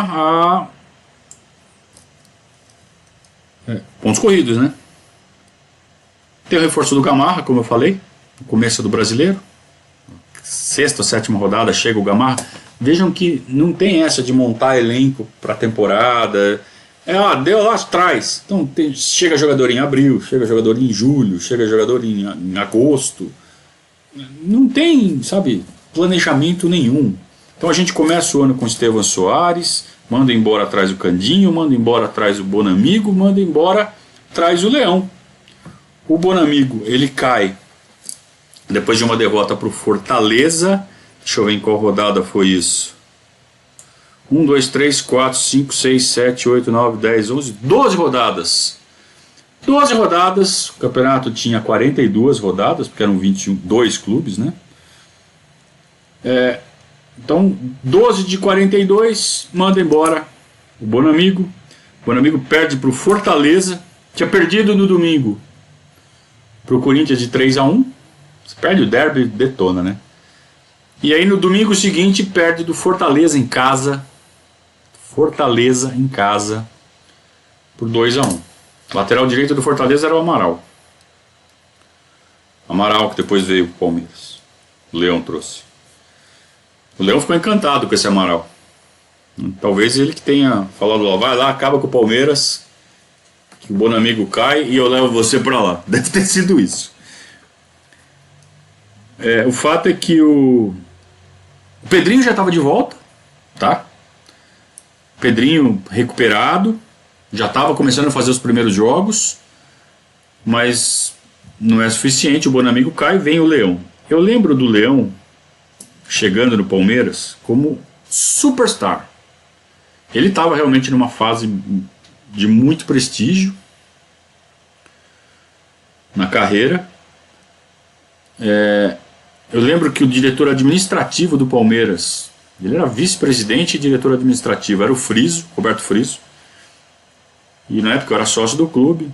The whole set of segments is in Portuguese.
a pontos corridos, né? Tem o reforço do Gamarra, como eu falei, no começo do Brasileiro. Sexta ou sétima rodada chega o Gamarra. Vejam que não tem essa de montar elenco para temporada. Deu lá atrás. Então chega jogador em abril, chega jogador em julho, chega jogador em agosto. Não tem, sabe, planejamento nenhum. Então a gente começa o ano com o Estevão Soares, manda embora atrás o Candinho, manda embora atrás o Bonamigo, manda embora atrás o Leão. O Bonamigo, ele cai depois de uma derrota para o Fortaleza. Deixa eu ver em qual rodada foi isso. 1, 2, 3, 4, 5, 6, 7, 8, 9, 10, 11, 12 rodadas. 12 rodadas, o campeonato tinha 42 rodadas, porque eram 22 clubes, né? Então, 12 de 42, manda embora o Bonamigo. O Bonamigo perde para o Fortaleza. Tinha perdido no domingo para o Corinthians de 3-1. Você perde o derby, detona, né? E aí no domingo seguinte perde do Fortaleza em casa. Fortaleza em casa por 2-1. Lateral direito do Fortaleza era o Amaral. Amaral que depois veio o Palmeiras. O Leão trouxe. O Leão ficou encantado com esse Amaral. Talvez ele que tenha falado lá, vai lá, acaba com o Palmeiras, que o Bonamigo cai e eu levo você pra lá. Deve ter sido isso. O fato é que o Pedrinho já estava de volta, tá? Pedrinho recuperado, já estava começando a fazer os primeiros jogos, mas não é suficiente. O Bonamigo cai e vem o Leão. Eu lembro do Leão chegando no Palmeiras como superstar. Ele estava realmente numa fase de muito prestígio na carreira. Eu lembro que o diretor administrativo do Palmeiras, ele era vice-presidente e diretor administrativo, era o Friso, Roberto Friso. E na época eu era sócio do clube.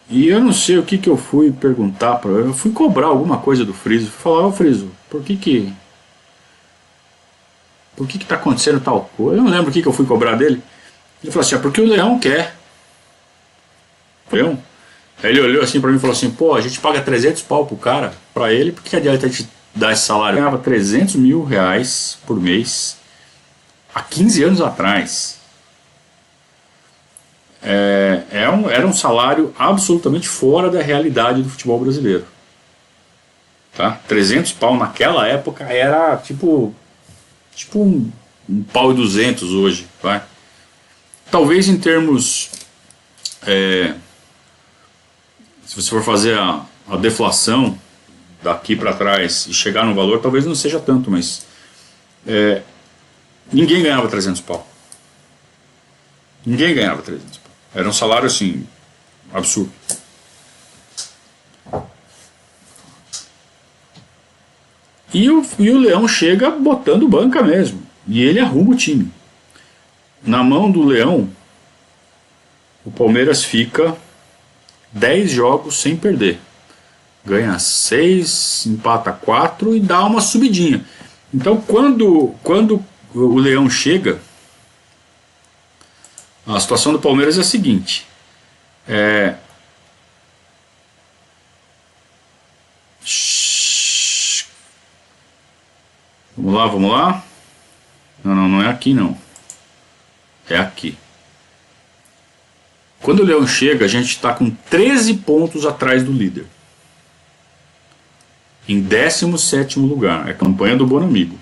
E eu não sei o que eu fui perguntar para ele. Eu fui cobrar alguma coisa do Friso. Falar, Friso, por que tá acontecendo tal coisa? Eu não lembro o que eu fui cobrar dele. Ele falou assim, porque o Leão quer. Leão? Aí ele olhou assim pra mim e falou assim, pô, a gente paga 300 pau pro cara, pra ele, por que adianta a gente dar esse salário? Eu ganhava 300 mil reais por mês há 15 anos atrás. Era um salário absolutamente fora da realidade do futebol brasileiro. Tá? 300 pau naquela época era tipo um pau e 200 hoje. Vai? Talvez em termos... se você for fazer a deflação daqui para trás e chegar no valor, talvez não seja tanto, mas ninguém ganhava 300 pau. Ninguém ganhava 300 pau. Era um salário assim, absurdo. E o Leão chega botando banca mesmo. E ele arruma o time. Na mão do Leão, o Palmeiras fica 10 jogos sem perder. Ganha 6, empata 4 e dá uma subidinha. Então quando o Leão chega, a situação do Palmeiras é a seguinte. Vamos lá. Não é aqui não. É aqui. Quando o Leão chega, a gente está com 13 pontos atrás do líder. Em 17º lugar. É a campanha do Bonamigo.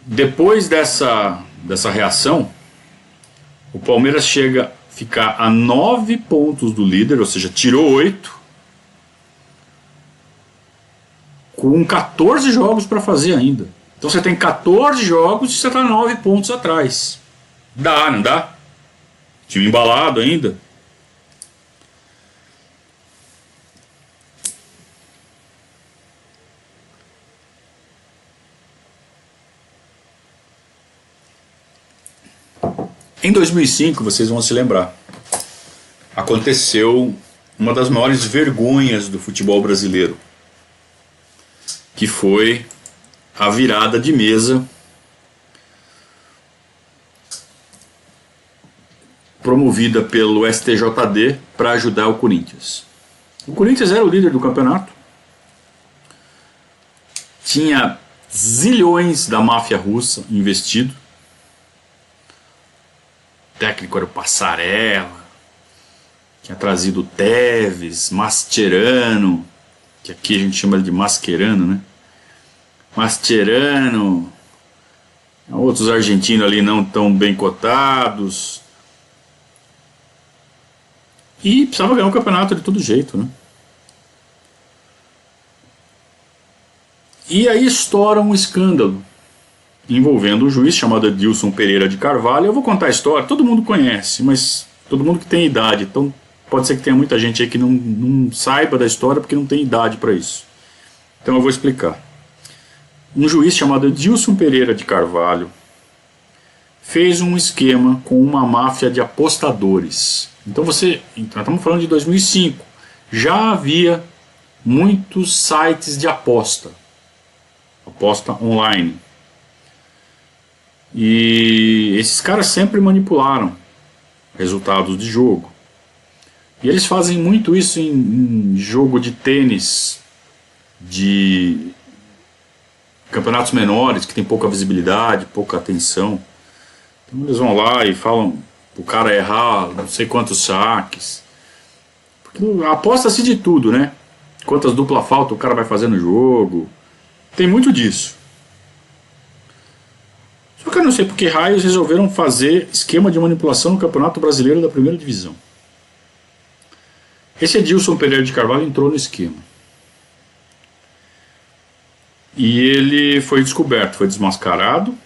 Depois dessa reação, o Palmeiras chega a ficar a 9 pontos do líder, ou seja, tirou 8, com 14 jogos para fazer ainda. Então você tem 14 jogos e você está 9 pontos atrás. Dá, não dá? Time embalado ainda. Em 2005, vocês vão se lembrar, aconteceu uma das maiores vergonhas do futebol brasileiro, que foi a virada de mesa promovida pelo STJD para ajudar o Corinthians. O Corinthians era o líder do campeonato, tinha zilhões da máfia russa investido, o técnico era o Passarella, tinha trazido o Tevez, Mascherano, que aqui a gente chama de Mascherano, né? Mascherano, outros argentinos ali não tão bem cotados, e precisava ganhar o campeonato de todo jeito, né? E aí estoura um escândalo envolvendo um juiz chamado Edilson Pereira de Carvalho. Eu vou contar a história, todo mundo conhece, mas todo mundo que tem idade, então pode ser que tenha muita gente aí que não saiba da história porque não tem idade para isso. Então eu vou explicar. Um juiz chamado Edilson Pereira de Carvalho fez um esquema com uma máfia de apostadores. Então nós estamos falando de 2005. Já havia muitos sites de aposta online. E esses caras sempre manipularam resultados de jogo. E eles fazem muito isso em jogo de tênis, de campeonatos menores, que tem pouca visibilidade, pouca atenção. Então eles vão lá e falam o cara errar não sei quantos saques. Porque aposta-se de tudo, né? Quantas dupla falta o cara vai fazer no jogo. Tem muito disso. Só que eu não sei porque raios resolveram fazer esquema de manipulação no Campeonato Brasileiro da Primeira Divisão. Esse Edilson Pereira de Carvalho entrou no esquema. E ele foi descoberto, foi desmascarado.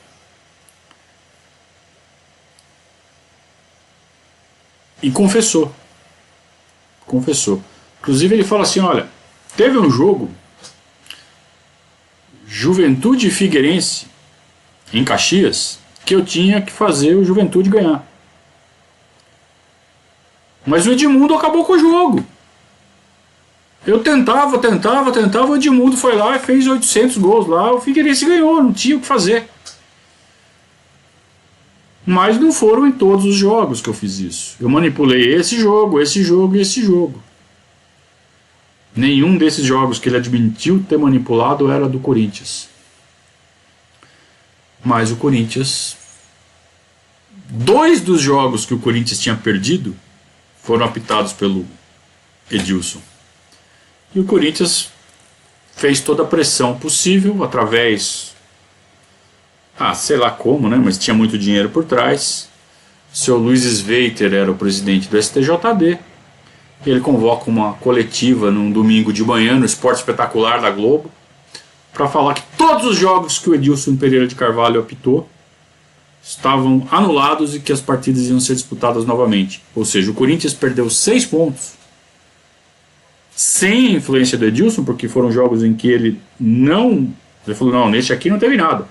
E confessou. Inclusive ele fala assim, olha, teve um jogo, Juventude e Figueirense, em Caxias, que eu tinha que fazer o Juventude ganhar. Mas o Edmundo acabou com o jogo. Eu tentava, o Edmundo foi lá e fez 800 gols lá, o Figueirense ganhou, não tinha o que fazer. Mas não foram em todos os jogos que eu fiz isso. Eu manipulei esse jogo e esse jogo. Nenhum desses jogos que ele admitiu ter manipulado era do Corinthians. Mas o Corinthians... 2 dos jogos que o Corinthians tinha perdido foram apitados pelo Edilson. E o Corinthians fez toda a pressão possível através... sei lá como, né? Mas tinha muito dinheiro por trás. O seu Luiz Sveiter era o presidente do STJD. Ele convoca uma coletiva num domingo de manhã no Esporte Espetacular da Globo para falar que todos os jogos que o Edilson Pereira de Carvalho apitou estavam anulados e que as partidas iam ser disputadas novamente. Ou seja, o Corinthians perdeu 6 pontos sem influência do Edilson, porque foram jogos em que ele falou, não, neste aqui não teve nada.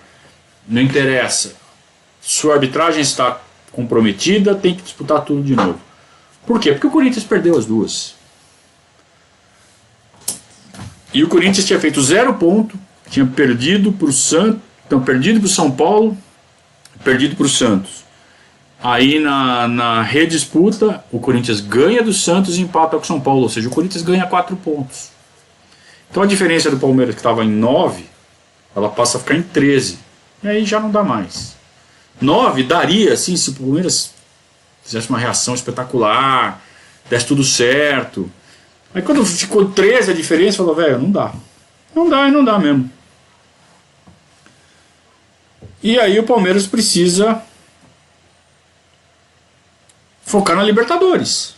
Não interessa. Sua arbitragem está comprometida, tem que disputar tudo de novo. Por quê? Porque o Corinthians perdeu as duas. E o Corinthians tinha feito 0 ponto, tinha perdido para o Santos, perdido para o São Paulo, perdido para o Santos. Aí na redisputa, o Corinthians ganha do Santos e empata com o São Paulo, ou seja, o Corinthians ganha 4 pontos. Então a diferença do Palmeiras, que estava em 9, ela passa a ficar em 13. E aí já não dá mais. 9 daria, assim, se o Palmeiras fizesse uma reação espetacular, desse tudo certo. Aí quando ficou 13 a diferença, falou, velho, não dá. Não dá mesmo. E aí o Palmeiras precisa focar na Libertadores.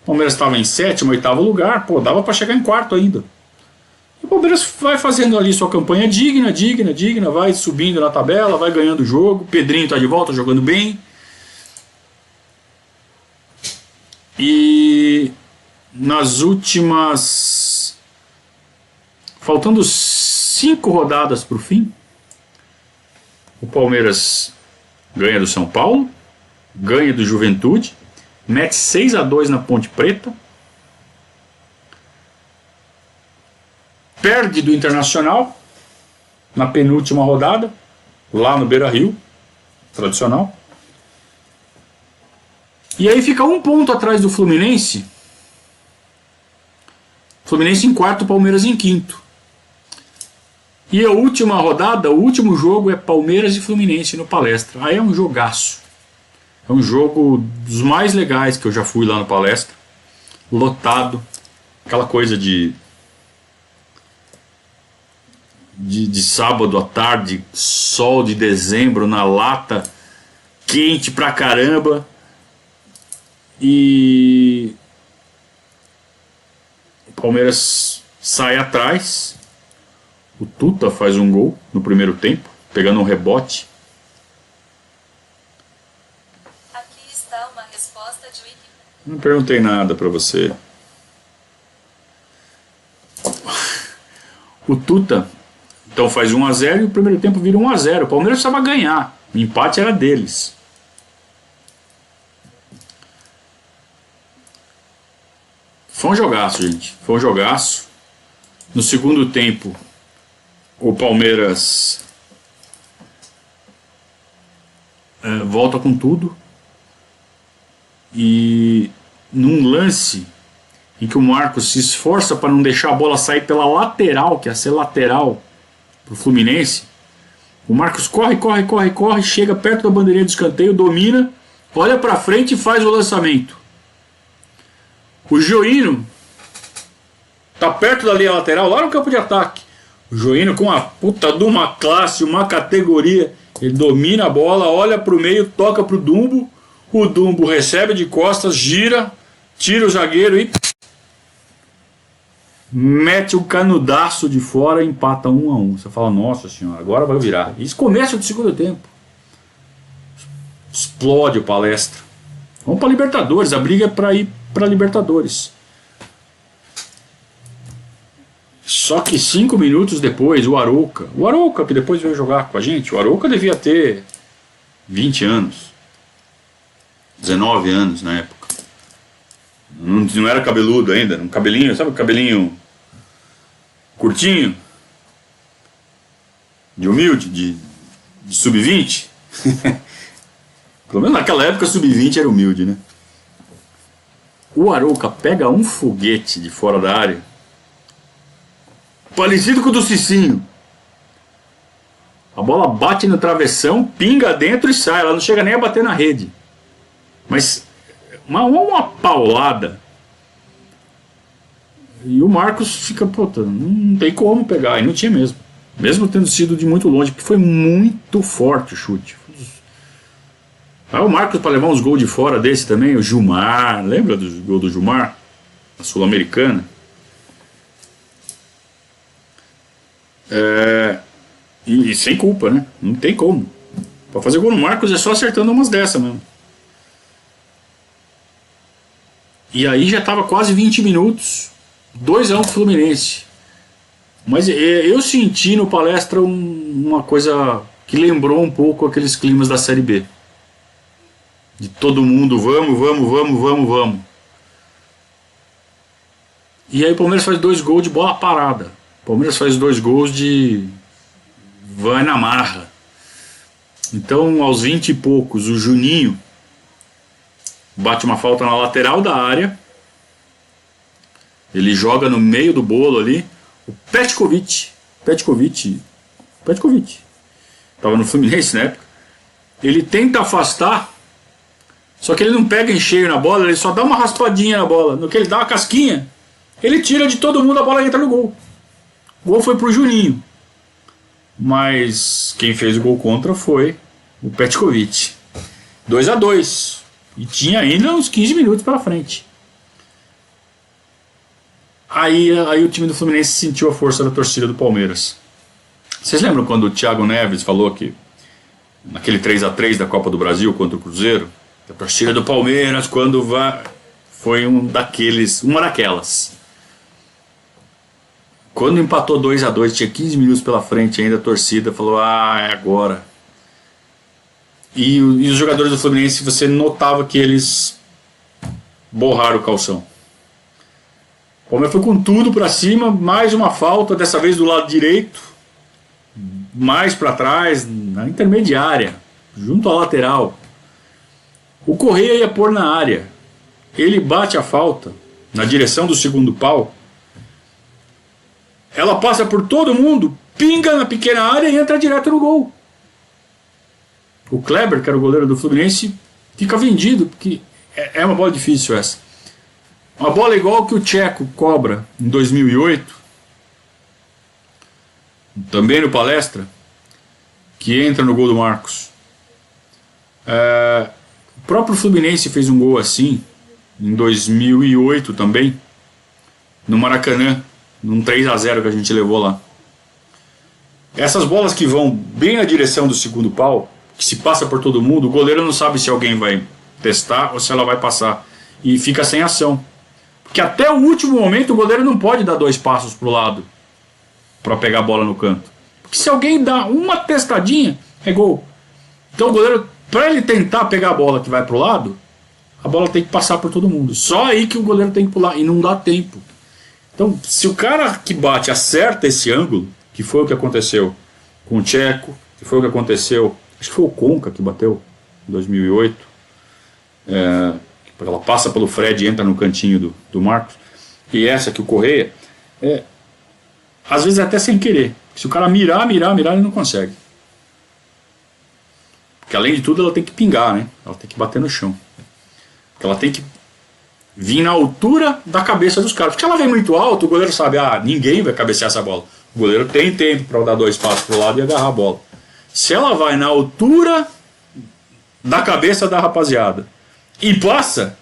O Palmeiras estava em 7º, 8º lugar, dava para chegar em 4º ainda. E o Palmeiras vai fazendo ali sua campanha digna, vai subindo na tabela, vai ganhando o jogo. Pedrinho está de volta, jogando bem. E nas últimas... faltando 5 rodadas para o fim, o Palmeiras ganha do São Paulo, ganha do Juventude, mete 6-2 na Ponte Preta, perde do Internacional na penúltima rodada, lá no Beira-Rio, tradicional. E aí fica 1 ponto atrás do Fluminense. Fluminense em quarto, Palmeiras em quinto. E a última rodada, o último jogo é Palmeiras e Fluminense no Palestra. Aí é um jogaço. É um jogo dos mais legais que eu já fui lá no Palestra. Lotado. Aquela coisa de sábado à tarde, sol de dezembro na lata, quente pra caramba. E o Palmeiras sai atrás. O Tuta faz um gol no primeiro tempo, pegando um rebote. Aqui está uma resposta de Wikipedia. Não perguntei nada pra você. O Tuta então faz 1-0 e o primeiro tempo vira 1-0. O Palmeiras precisava ganhar. O empate era deles. Foi um jogaço, gente. Foi um jogaço. No segundo tempo, o Palmeiras volta com tudo. E num lance em que o Marcos se esforça para não deixar a bola sair pela lateral, que ia ser lateral pro Fluminense, o Marcos corre, chega perto da bandeirinha do escanteio, domina, olha pra frente e faz o lançamento. O Joino tá perto da linha lateral, lá no campo de ataque. O Joino com uma puta de uma classe, uma categoria, ele domina a bola, olha pro meio, toca pro Dumbo, o Dumbo recebe de costas, gira, tira o zagueiro e mete o canudaço de fora e empata 1-1. Você fala, nossa senhora, agora vai virar. Isso começa do segundo tempo. Explode o Palestra. Vamos para Libertadores, a briga é para ir para Libertadores. Só que 5 minutos depois, o Arouca que depois veio jogar com a gente, o Arouca devia ter 20 anos, 19 anos na época. Não era cabeludo ainda, um cabelinho, sabe o cabelinho curtinho, de humilde, de sub-20. Pelo menos naquela época sub-20 era humilde, né? O Arouca pega um foguete de fora da área, parecido com o do Cicinho. A bola bate no travessão, pinga dentro e sai. Ela não chega nem a bater na rede. Mas uma paulada. E o Marcos fica, puta, não tem como pegar. E não tinha mesmo. Mesmo tendo sido de muito longe, porque foi muito forte o chute. Aí o Marcos, para levar uns gols de fora desse também, o Gilmar, lembra do gol do Gilmar? A Sul-Americana. E sem culpa, né? Não tem como. Para fazer gol no Marcos é só acertando umas dessas mesmo. E aí já estava quase 20 minutos. 2-1 Fluminense. Mas eu senti no Palestra uma coisa que lembrou um pouco aqueles climas da Série B. De todo mundo, vamos. E aí o Palmeiras faz 2 gols de bola parada. O Palmeiras faz 2 gols de vai na marra. Então, aos 20 e poucos, o Juninho bate uma falta na lateral da área. Ele joga no meio do bolo ali. O Petkovic estava no Fluminense na época. Ele tenta afastar, só que ele não pega em cheio na bola, ele só dá uma raspadinha na bola. No que ele dá uma casquinha, ele tira de todo mundo, a bola entra no gol. O gol foi pro Juninho. Mas quem fez o gol contra foi o Petkovic. 2-2. E tinha ainda uns 15 minutos pela frente. Aí o time do Fluminense sentiu a força da torcida do Palmeiras. Vocês lembram quando o Thiago Neves falou que naquele 3-3 da Copa do Brasil contra o Cruzeiro, a torcida do Palmeiras quando vai foi uma daquelas. Quando empatou 2-2, tinha 15 minutos pela frente ainda, a torcida falou, é agora. E os jogadores do Fluminense, você notava que eles borraram o calção. O Palmeiras foi com tudo pra cima, mais uma falta, dessa vez do lado direito. mais para trás, na intermediária, junto à lateral. O Correia ia pôr na área. Ele bate a falta na direção do segundo pau. Ela passa por todo mundo, pinga na pequena área e entra direto no gol. O Kleber, que era o goleiro do Fluminense, fica vendido, porque é uma bola difícil essa. Uma bola igual que o Tcheco cobra em 2008, também no Palestra, que entra no gol do Marcos. O próprio Fluminense fez um gol assim em 2008 também, no Maracanã, num 3-0 que a gente levou lá. Essas bolas que vão bem na direção do segundo pau, que se passa por todo mundo, o goleiro não sabe se alguém vai testar ou se ela vai passar, e fica sem ação. Porque até o último momento o goleiro não pode dar 2 passos pro lado para pegar a bola no canto. Porque se alguém dá uma testadinha, é gol. Então o goleiro, para ele tentar pegar a bola que vai pro lado, a bola tem que passar por todo mundo. Só aí que o goleiro tem que pular, e não dá tempo. Então, se o cara que bate acerta esse ângulo, que foi o que aconteceu com o Tcheco, que foi o que aconteceu, acho que foi o Conca que bateu em 2008, ela passa pelo Fred e entra no cantinho do Marcos, e essa que o Correia, às vezes até sem querer. Se o cara mirar, ele não consegue. Porque além de tudo ela tem que pingar, né? Ela tem que bater no chão. Porque ela tem que vir na altura da cabeça dos caras. Porque ela vem muito alto, o goleiro sabe, ninguém vai cabecear essa bola. O goleiro tem tempo para dar 2 passos pro lado e agarrar a bola. Se ela vai na altura da cabeça da rapaziada e passa,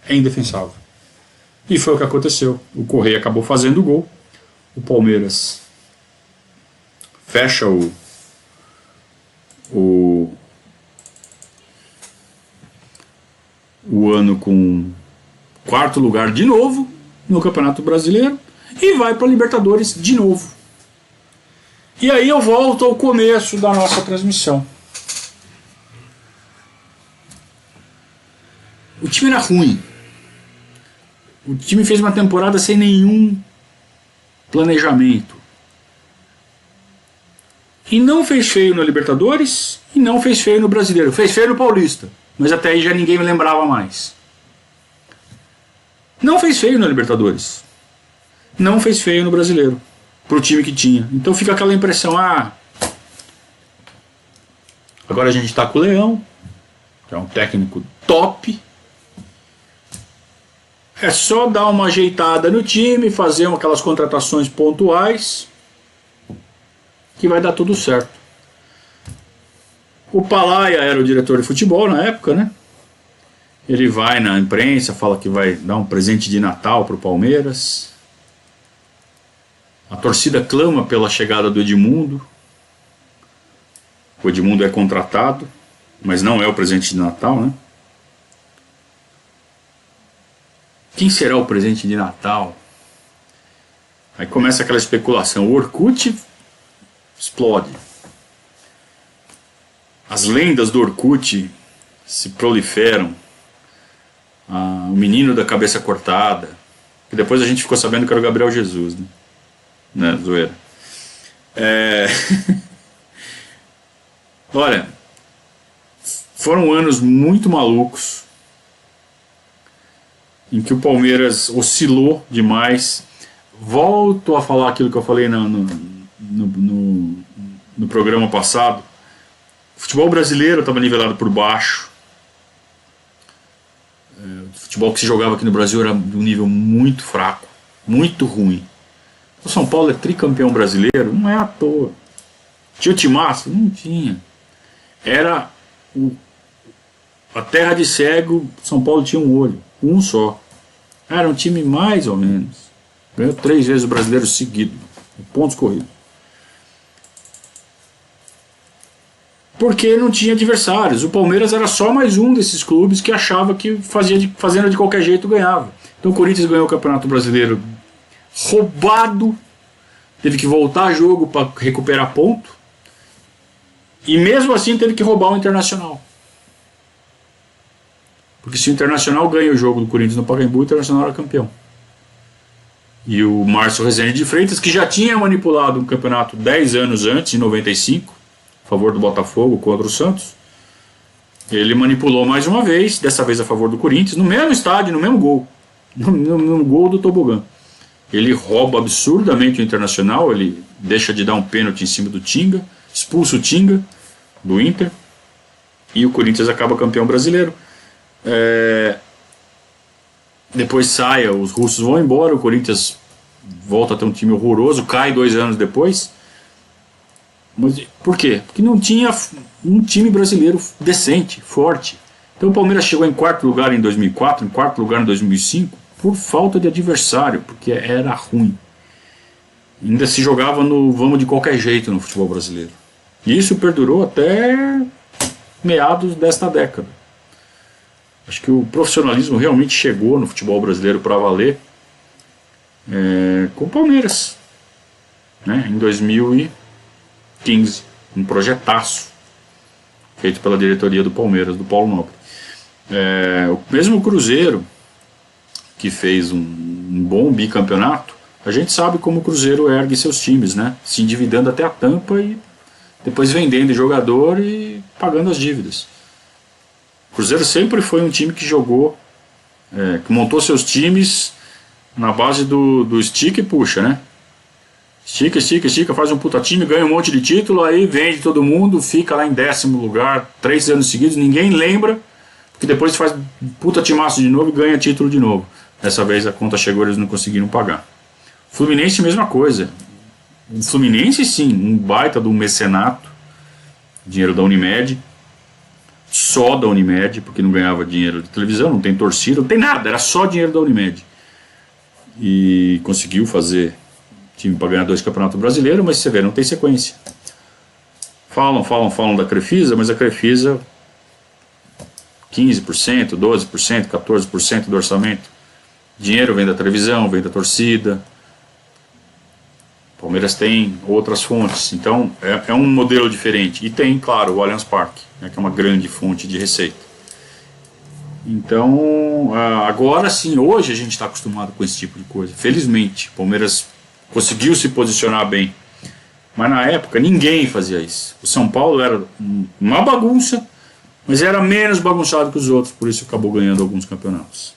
é indefensável. E foi o que aconteceu. O Correia acabou fazendo o gol. O Palmeiras fecha o ano com 4º lugar de novo no Campeonato Brasileiro e vai para a Libertadores de novo. E aí eu volto ao começo da nossa transmissão. O time era ruim. O time fez uma temporada sem nenhum planejamento. E não fez feio na Libertadores e não fez feio no Brasileiro. Fez feio no Paulista, mas até aí já ninguém me lembrava mais. Não fez feio na Libertadores. Não fez feio no Brasileiro, pro time que tinha. Então fica aquela impressão, agora a gente está com o Leão, que é um técnico top. É só dar uma ajeitada no time, fazer aquelas contratações pontuais, que vai dar tudo certo. O Palaia era o diretor de futebol na época, né? Ele vai na imprensa, fala que vai dar um presente de Natal para o Palmeiras. A torcida clama pela chegada do Edmundo. O Edmundo é contratado, mas não é o presente de Natal, né? Quem será o presente de Natal? Aí começa aquela especulação. O Orkut explode. As lendas do Orkut se proliferam. O menino da cabeça cortada. Que depois a gente ficou sabendo que era o Gabriel Jesus, né? Zoeira. Olha, foram anos muito malucos em que o Palmeiras oscilou demais. Volto a falar aquilo que eu falei no programa passado. O futebol brasileiro estava nivelado por baixo. O futebol que se jogava aqui no Brasil era de um nível muito fraco, muito ruim. O São Paulo é tricampeão brasileiro, não é à toa. Tinha o timaço? Não tinha. Era a terra de cego. São Paulo tinha um olho, um só. Era um time mais ou menos. Ganhou 3 vezes o brasileiro seguido, pontos corridos. Porque não tinha adversários. O Palmeiras era só mais um desses clubes que achava que fazendo de qualquer jeito ganhava. Então o Corinthians ganhou o Campeonato Brasileiro roubado, teve que voltar a jogo para recuperar ponto, e mesmo assim teve que roubar o Internacional. Porque se o Internacional ganha o jogo do Corinthians no Pacaembu, o Internacional era campeão. E o Márcio Rezende de Freitas, que já tinha manipulado um campeonato 10 anos antes, em 95, a favor do Botafogo contra o Santos, ele manipulou mais uma vez, dessa vez a favor do Corinthians, no mesmo estádio, no mesmo gol, no gol do tobogã. Ele rouba absurdamente o Internacional, ele deixa de dar um pênalti em cima do Tinga, expulsa o Tinga do Inter, e o Corinthians acaba campeão brasileiro. Depois sai, os russos vão embora, o Corinthians volta a ter um time horroroso, cai 2 anos depois. Mas por quê? Porque não tinha um time brasileiro decente, forte. Então o Palmeiras chegou em 4º lugar em 2004, em 4º lugar em 2005, por falta de adversário, porque era ruim. Ainda se jogava no vamos de qualquer jeito no futebol brasileiro. E isso perdurou até meados desta década. Acho que o profissionalismo realmente chegou no futebol brasileiro para valer com o Palmeiras, né? Em 2015, um projetaço feito pela diretoria do Palmeiras, do Paulo Nobre. O mesmo Cruzeiro, que fez um bom bicampeonato, a gente sabe como o Cruzeiro ergue seus times, né? Se endividando até a tampa e depois vendendo jogador e pagando as dívidas. O Cruzeiro sempre foi um time que jogou, que montou seus times na base do estica e puxa, né? Estica, estica, estica, faz um puta time, ganha um monte de título, aí vende todo mundo, fica lá em 10º lugar 3 anos seguidos, ninguém lembra, porque depois faz puta timaço de novo e ganha título de novo. Dessa vez a conta chegou e eles não conseguiram pagar. Fluminense, mesma coisa. O Fluminense, sim, um baita do mecenato, dinheiro da Unimed, só da Unimed, porque não ganhava dinheiro de televisão, não tem torcida, não tem nada, era só dinheiro da Unimed. E conseguiu fazer time para ganhar 2 campeonatos brasileiros, mas você vê, não tem sequência. Falam da Crefisa, mas a Crefisa 15%, 12%, 14% do orçamento. Dinheiro vem da televisão, vem da torcida. Palmeiras tem outras fontes, então é um modelo diferente. E tem, claro, o Allianz Parque, né, que é uma grande fonte de receita. Então, agora sim, hoje a gente está acostumado com esse tipo de coisa. Felizmente, o Palmeiras conseguiu se posicionar bem. Mas na época ninguém fazia isso. O São Paulo era uma bagunça, mas era menos bagunçado que os outros, por isso acabou ganhando alguns campeonatos.